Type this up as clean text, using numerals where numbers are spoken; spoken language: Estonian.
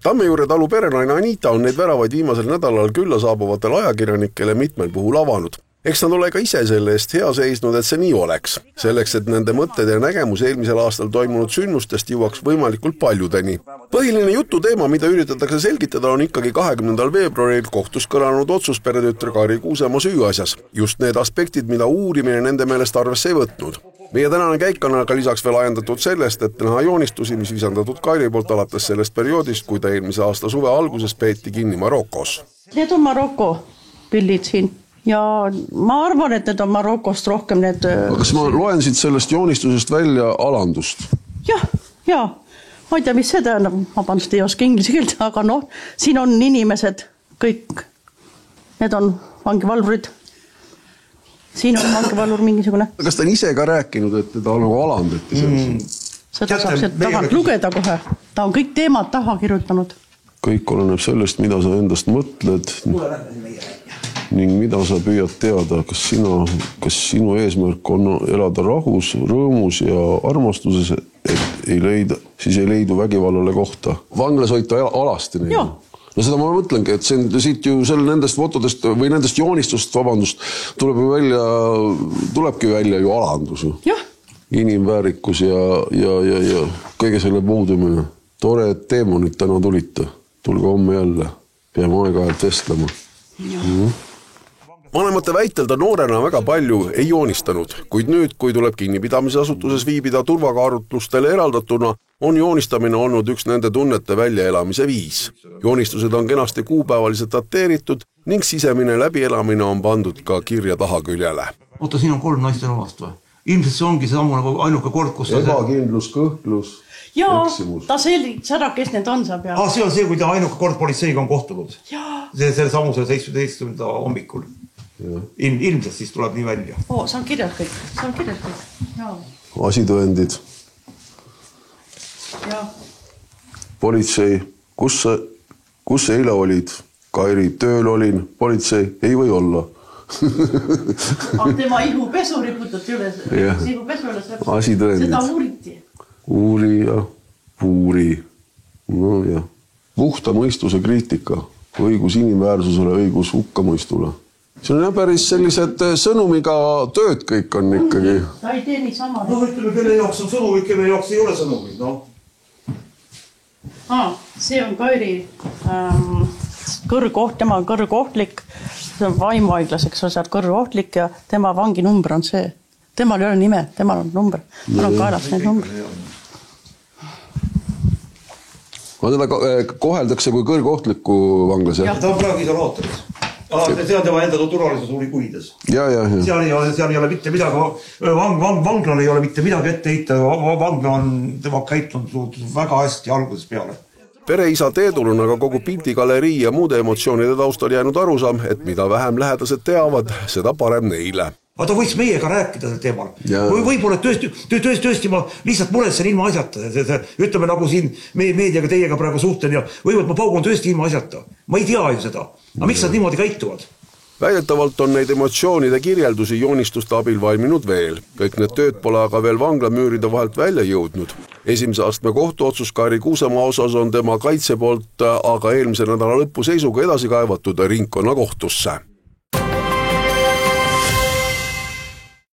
Tammejuure talu perenaine Anita on neid väravaid viimasel nädalal külla saabuvatele ajakirjanikele mitmel puhul avanud. Eks nad ole ka ise selle eest hea seisnud, et see nii oleks. Selleks, et nende mõtted ja nägemus eelmisel aastal toimunud sündmustest jõuaks võimalikult paljudeni. Põhiline jututeema, mida üritatakse selgitada, on ikkagi 20. veebruaril kohtus kõlanud otsus peretütre Kairi Kuusemaa süüasjas. Just need aspektid, mida uurimine nende meelest arvesse ei võtnud. Meie tänane käik on aga lisaks veel ajendatud sellest, et näha joonistusi, mis visandatud Kairi poolt alates sellest perioodist, kui ta eelmise aasta suve alguses peeti kinni Marokos. Need on Maroko pildid siin. Ja ma arvan, et need on Marokost rohkem need... Kas ma loen siit sellest joonistusest välja alandust? Ja. Ma ei tea, mis see tähendab. Ma pannud ei oska inglise keelt, aga siin on inimesed, kõik. Need on vangivalvurid. Siin on vangivalvur mingisugune. Kas ta on ise ka rääkinud, et ta on nagu alandati selles? Seda saab sealt tagant lugeda kohe. Ta on kõik teemad taha kirjutanud. Kõik oleneb sellest, mida sa endast mõtled. Ning mida sa püüad teada, kas sinu eesmärk on elada rahus, rõõmus ja armastuses, et siis ei leidu vägivallale kohta. Vanglas hoita alasti neid. No seda ma mõtlengi, et siit ju nendest fotodest või nendest joonistust, vabandust, tulebki välja ju alandus. Inimväärikus ja kõige selle puudumine. Tore, et teemonid täna tulite. Tulge homme jälle. Peame aeg-ajalt vestlema. Vanemate väitel ta noorena väga palju ei joonistanud, kuid nüüd, kui tuleb kinnipidamise asutuses viibida turvakaarutlustele eraldatuna, on joonistamine olnud üks nende tunnete väljaelamise viis. Joonistused on kenasti kuupäevaliselt dateeritud ning sisemine läbielamine on pandud ka kirja tahaküljele. Oota, siin on 3 naiste omast või? Ilmselt see ongi see ainuke kord, kus... Ebakindlus, kõhklus, eksimus. Ta seda, kes need on, saab ja... See on see, kui ta ainuke kord politseiga on kohtunud. See samu 17. hommikul. Ilmselt siis tuleb nii välja. See on kirjad kõik. Asitõendid. Politsei. Kus eile olid? Kairi, tööl olin. Politsei ei või olla. Tema ihupesu riputati üles. Asitõendid. Seda uuriti. Uuri ja puuri. Puhta mõistuse kriitika. Õigus inimväärsusele, õigus hukkamõistule. See on päris sellised sõnumiga tööd kõik on ikkagi. Ta ei tee nii sama. Ütleme, kelle jaoks on sõnumid, kelle jaoks ei ole sõnumid. See on Kairi kõrgoht, tema on kõrgohtlik. See on vaimuhaiglaseks, on sealt kõrgohtlik ja tema vanginumber on see. Temal ei ole nime, temal on number. Tal on kaelas need number. Teda koheldakse kui kõrgohtliku vanglas, jah? Ta on praegu isolaatoris. See on tema enda turvalisus huvides. Seal ei ole mitte midagi, vanglal ei ole mitte midagi ette heita, vangla on tema käitunud väga hästi alguses peale. Pereisa Teedul on aga kogu pildigalerii ja muude emotsioonide taustal jäänud arusaam, et mida vähem lähedased teavad, seda parem neile. Aga ta võiks meiega rääkida selle teemal. Võib-olla tõesti ma lihtsalt muretsen ilma asjata. Ütleme nagu siin meediaga teiega praegu suhtlen ja võib-olla ma paugun tõesti ilma asjata. Ma ei tea ju seda. Aga miks nad niimoodi käituvad? Väidetavalt on neid emotsioonide kirjeldusi joonistuste abil valminud veel. Kõik need tööd pole aga veel vanglamüüride vahelt välja jõudnud. Esimese astme kohtuotsus Kairi Kuusemaa osas on tema kaitse poolt aga eelmise nädala lõpu seisuga edasi kaevatud ringkonna kohtusse.